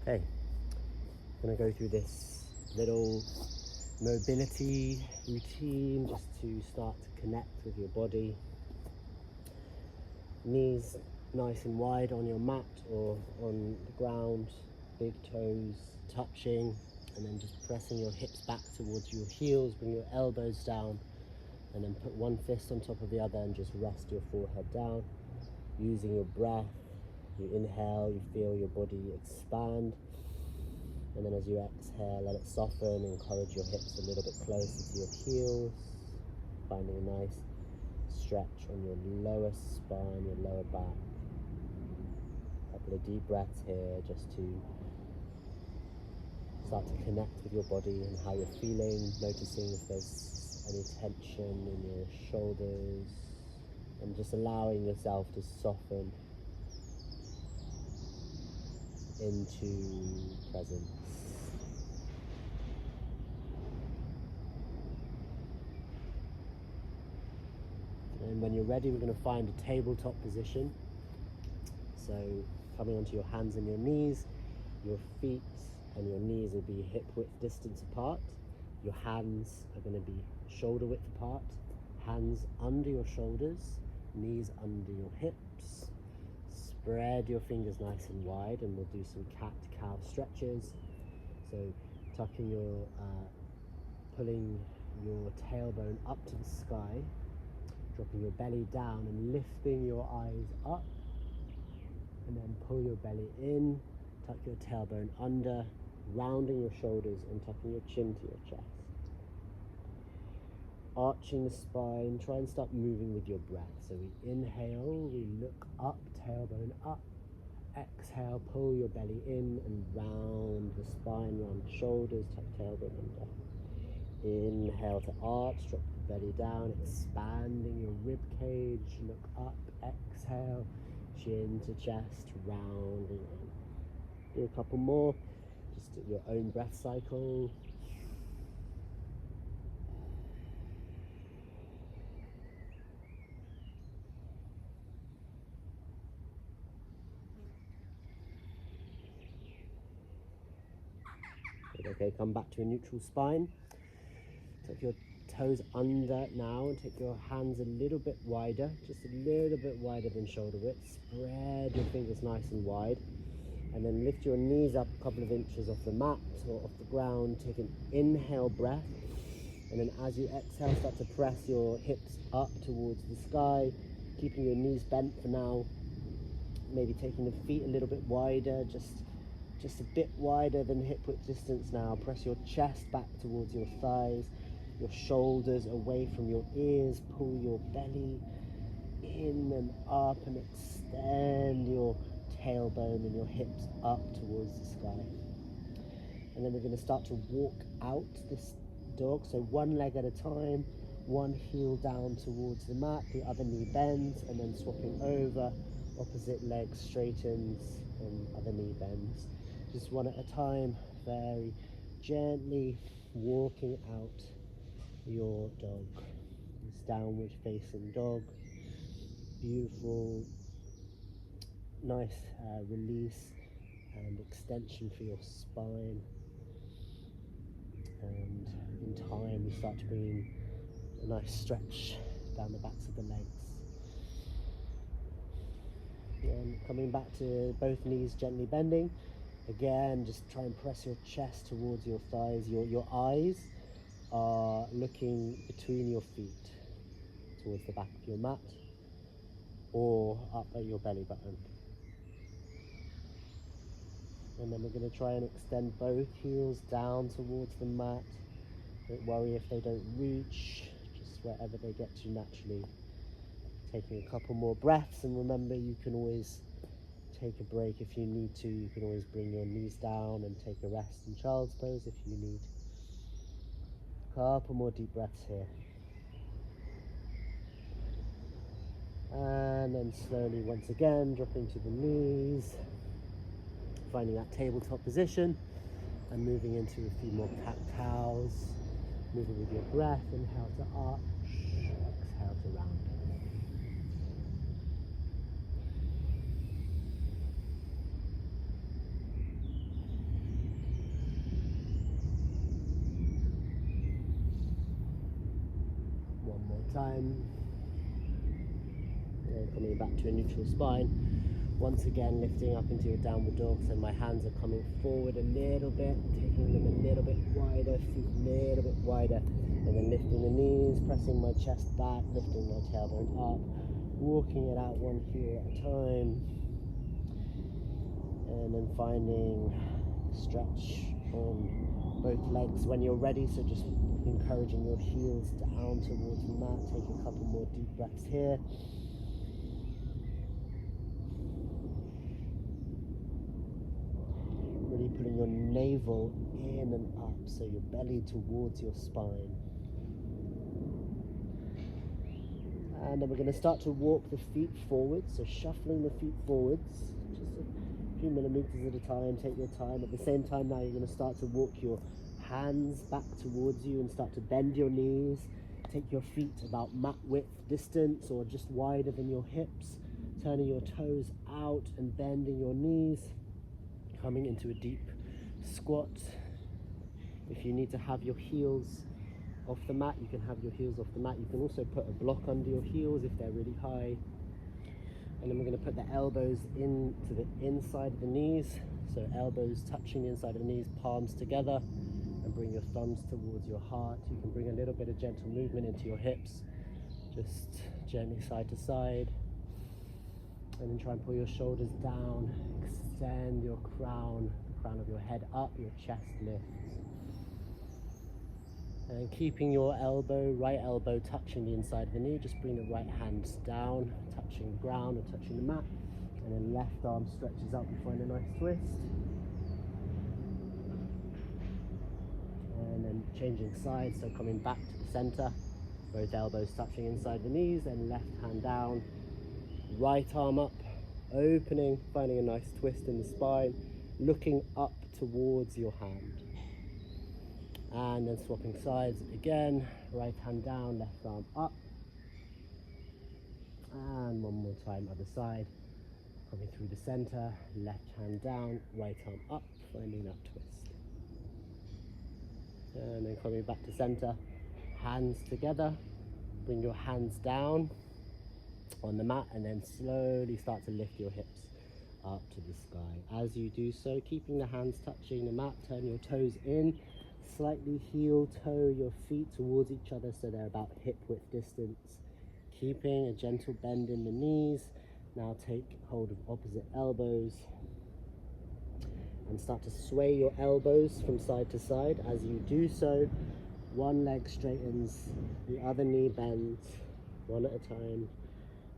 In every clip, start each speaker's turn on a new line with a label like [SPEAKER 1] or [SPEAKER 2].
[SPEAKER 1] Okay, I'm going to go through this little mobility routine just to start to connect with your body. Knees nice and wide on your mat or on the ground, big toes touching, and then just pressing your hips back towards your heels. Bring your elbows down and then put one fist on top of the other and just rest your forehead down. Using your breath, you inhale, you feel your body expand, and then as you exhale, let it soften. Encourage your hips a little bit closer to your heels, finding a nice stretch on your lower spine, your lower back. A couple of deep breaths here just to start to connect with your body and how you're feeling, noticing if there's any tension in your shoulders, and just allowing yourself to soften into presence. And when you're ready, we're going to find a tabletop position. So coming onto your hands and your knees, your feet and your knees will be hip width distance apart. Your hands are going to be shoulder width apart. Hands under your shoulders, knees under your hips. Spread your fingers nice and wide, and we'll do some cat-cow stretches. So tucking your, pulling your tailbone up to the sky, dropping your belly down and lifting your eyes up, and then pull your belly in, tuck your tailbone under, rounding your shoulders and tucking your chin to your chest. Arching the spine, try and start moving with your breath. So we inhale, we look up, tailbone up. Exhale, pull your belly in and round the spine, round the shoulders, tuck tailbone under. Inhale to arch, drop the belly down, expanding your rib cage, look up. Exhale, chin to chest, rounding in. Do a couple more, just at your own breath cycle. Okay, come back to a neutral spine. Take your toes under now and take your hands a little bit wider, just a little bit wider than shoulder width. Spread your fingers nice and wide, and then lift your knees up a couple of inches off the mat or off the ground. Take an inhale breath, and then as you exhale, start to press your hips up towards the sky, keeping your knees bent for now. Maybe taking the feet a little bit wider, just a bit wider than hip width distance now. Press your chest back towards your thighs, your shoulders away from your ears. Pull your belly in and up and extend your tailbone and your hips up towards the sky. And then we're going to start to walk out this dog. So one leg at a time, one heel down towards the mat, the other knee bends, and then swapping over. Opposite leg straightens and other knee bends. Just one at a time, very gently walking out your dog. This downward facing dog. Beautiful, nice release and extension for your spine. And in time, we start to bring a nice stretch down the backs of the legs. And coming back to both knees gently bending. Again, just try and press your chest towards your thighs. Your eyes are looking between your feet towards the back of your mat or up at your belly button. And then we're going to try and extend both heels down towards the mat. Don't worry if they don't reach, just wherever they get to naturally. Taking a couple more breaths, and remember, you can always take a break if you need to. You can always bring your knees down and take a rest in child's pose if you need. Couple more deep breaths here. And then slowly once again dropping to the knees, finding that tabletop position and moving into a few more cat-cows. Moving with your breath. Inhale to arch, exhale to round. time. And coming back to a neutral spine. Once again, lifting up into your downward dog. So my hands are coming forward a little bit, taking them a little bit wider, feet a little bit wider, and then lifting the knees, pressing my chest back, lifting my tailbone up, walking it out one heel at a time, and then finding stretch on both legs when you're ready. So just encouraging your heels down towards the mat. Take a couple more deep breaths here. Really putting your navel in and up, so your belly towards your spine. And then we're going to start to walk the feet forward, so shuffling the feet forwards, just a few millimeters at a time. Take your time. At the same time now, you're going to start to walk your hands back towards you and start to bend your knees. Take your feet about mat width distance or just wider than your hips, turning your toes out and bending your knees, coming into a deep squat. If you need to have your heels off the mat, you can have your heels off the mat. You can also put a block under your heels if they're really high. And then we're going to put the elbows into the inside of the knees, so elbows touching the inside of the knees, palms together, and bring your thumbs towards your heart. You can bring a little bit of gentle movement into your hips, just gently side to side, and then try and pull your shoulders down, extend your crown, the crown of your head up, your chest lifts. And keeping your elbow, right elbow touching the inside of the knee, just bring the right hands down, touching the ground or touching the mat. And then left arm stretches up, you find a nice twist. And then changing sides, so coming back to the center, both elbows touching inside the knees, and left hand down, right arm up, opening, finding a nice twist in the spine, looking up towards your hand. And then swapping sides again, right hand down, left arm up, and one more time other side, coming through the center, left hand down, right arm up, finding that twist, and then coming back to center, hands together, bring your hands down on the mat, and then slowly start to lift your hips up to the sky. As you do so, keeping the hands touching the mat, turn your toes in, slightly heel toe your feet towards each other so they're about hip width distance, keeping a gentle bend in the knees. Now take hold of opposite elbows and start to sway your elbows from side to side. As you do so, one leg straightens, the other knee bends, one at a time,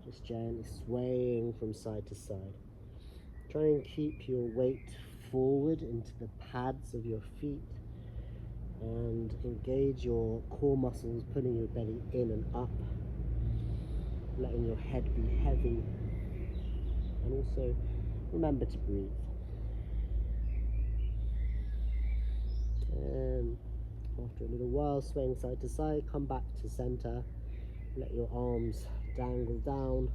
[SPEAKER 1] just gently swaying from side to side. Try and keep your weight forward into the pads of your feet and engage your core muscles, pulling your belly in and up, letting your head be heavy, and also remember to breathe. And after a little while, swaying side to side, come back to center, let your arms dangle down,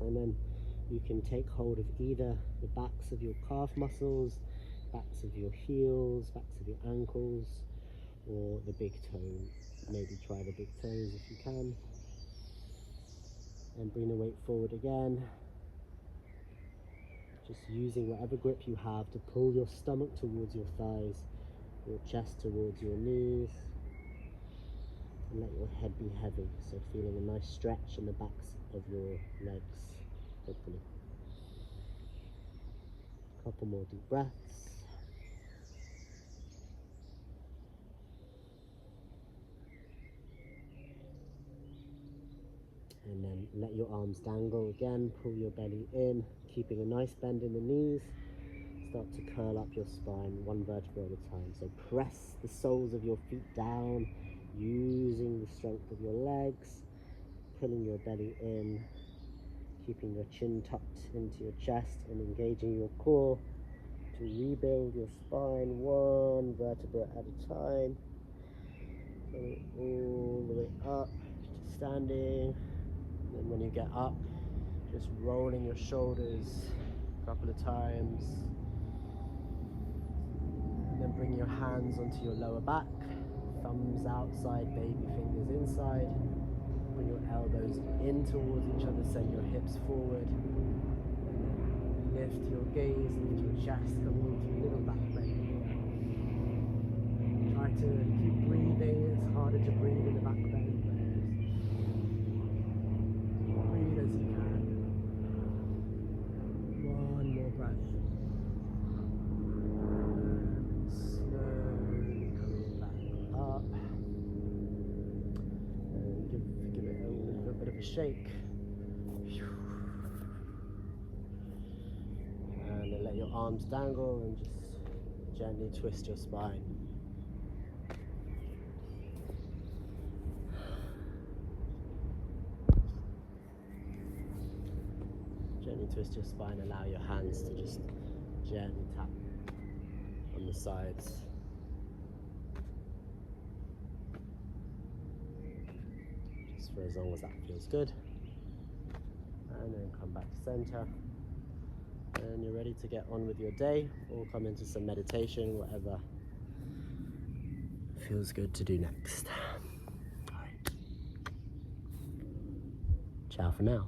[SPEAKER 1] and then you can take hold of either the backs of your calf muscles, backs of your heels, backs of your ankles, or the big toe. Maybe try the big toes if you can. And bring the weight forward again. Just using whatever grip you have to pull your stomach towards your thighs, your chest towards your knees, and let your head be heavy. So feeling a nice stretch in the backs of your legs, hopefully. Couple more deep breaths. And then let your arms dangle again, pull your belly in, keeping a nice bend in the knees. Start to curl up your spine, one vertebra at a time. So press the soles of your feet down, using the strength of your legs, pulling your belly in, keeping your chin tucked into your chest and engaging your core to rebuild your spine one vertebra at a time. Going all the way up to standing. And then when you get up, just rolling your shoulders a couple of times. And then bring your hands onto your lower back, thumbs outside, baby fingers inside. bring your elbows in towards each other, send your hips forward, and then lift your gaze, lift your chest, coming into a little back bend here. Try to keep breathing. It's harder to breathe in the back bend, but breathe as you can. One more breath. And slowly coming back up. And give it a little bit of a shake. And then let your arms dangle and just gently twist your spine. Gently twist your spine, allow your hands to just gently tap on the sides. Just for as long as that feels good. And then come back to center. And you're ready to get on with your day, or come into some meditation, whatever feels good to do next. All right. Ciao for now.